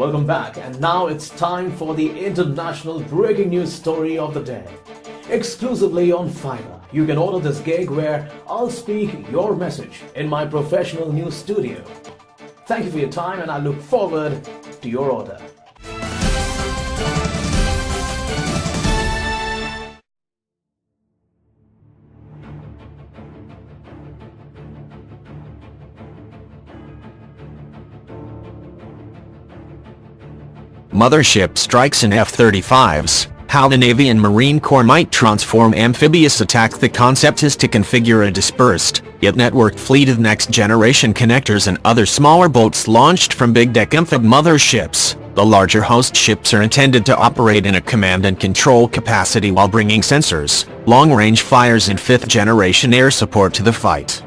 Welcome back, and now it's time for the international breaking news story of the day. Exclusively on Fiverr, you can order this gig where I'll speak your message in my professional news studio. Thank you for your time, and I look forward to your order. Mothership strikes in F-35s. How the Navy and Marine Corps might transform amphibious attack. The concept is to configure a dispersed, yet networked fleet of next-generation connectors and other smaller boats launched from big-deck amphib motherships. The larger host ships are intended to operate in a command and control capacity while bringing sensors, long-range fires and fifth-generation air support to the fight.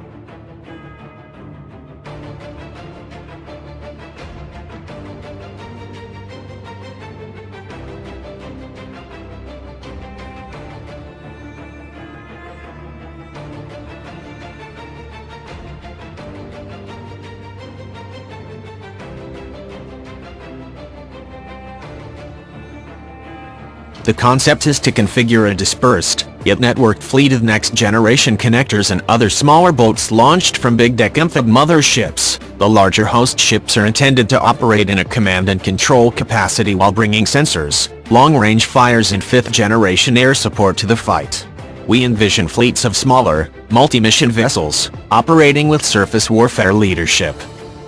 The concept is to configure a dispersed, yet networked fleet of next-generation connectors and other smaller boats launched from big-deck amphib motherships. The larger host ships are intended to operate in a command and control capacity while bringing sensors, long-range fires and fifth-generation air support to the fight. We envision fleets of smaller, multi-mission vessels, operating with surface warfare leadership.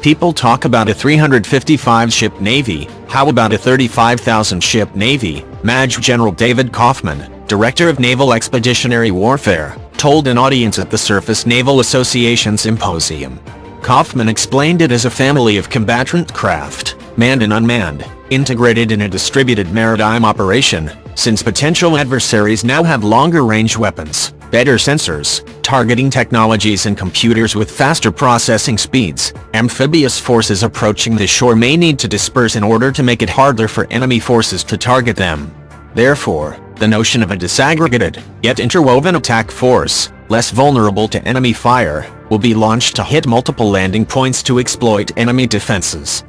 People talk about a 355-ship Navy. How about a 35,000-ship Navy? Maj General David Kaufman, Director of Naval Expeditionary Warfare, told an audience at the Surface Naval Association Symposium. Kaufman explained it as a family of combatant craft, manned and unmanned, integrated in a distributed maritime operation, since potential adversaries now have longer-range weapons, better sensors, targeting technologies and computers with faster processing speeds. Amphibious forces approaching the shore may need to disperse in order to make it harder for enemy forces to target them. Therefore, the notion of a disaggregated, yet interwoven attack force, less vulnerable to enemy fire, will be launched to hit multiple landing points to exploit enemy defenses.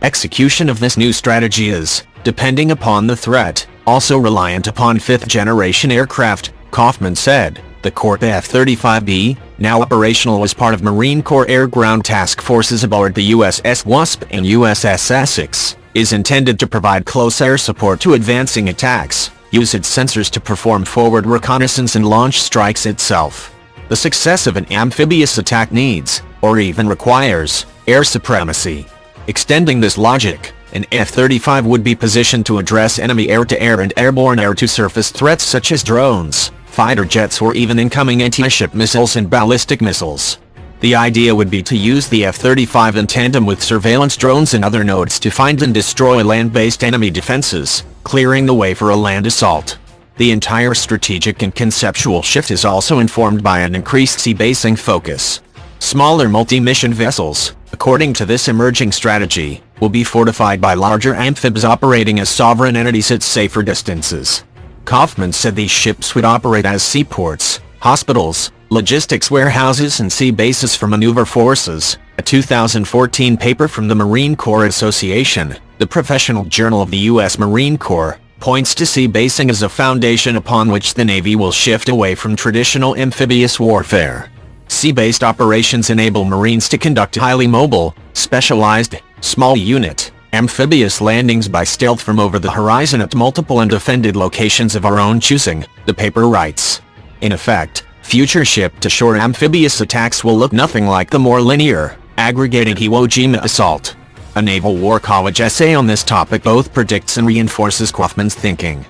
Execution of this new strategy is, depending upon the threat, also reliant upon fifth-generation aircraft, Kaufman said. The Corp F-35B, now operational as part of Marine Corps Air-Ground Task Forces aboard the USS Wasp and USS Essex, is intended to provide close air support to advancing attacks, use its sensors to perform forward reconnaissance and launch strikes itself. The success of an amphibious attack needs, or even requires, air supremacy. Extending this logic, an F-35 would be positioned to address enemy air-to-air and airborne air-to-surface threats such as drones, fighter jets or even incoming anti-ship missiles and ballistic missiles. The idea would be to use the F-35 in tandem with surveillance drones and other nodes to find and destroy land-based enemy defenses, clearing the way for a land assault. The entire strategic and conceptual shift is also informed by an increased sea-basing focus. Smaller multi-mission vessels, according to this emerging strategy, will be fortified by larger amphibs operating as sovereign entities at safer distances. Kaufman said these ships would operate as seaports, hospitals, logistics warehouses and sea bases for maneuver forces. A 2014 paper from the Marine Corps Association, the professional journal of the U.S. Marine Corps, points to sea basing as a foundation upon which the Navy will shift away from traditional amphibious warfare. Sea-based operations enable Marines to conduct highly mobile, specialized, small unit, amphibious landings by stealth from over the horizon at multiple undefended locations of our own choosing, the paper writes. In effect, future ship-to-shore amphibious attacks will look nothing like the more linear, aggregated Iwo Jima assault. A Naval War College essay on this topic both predicts and reinforces Kaufman's thinking.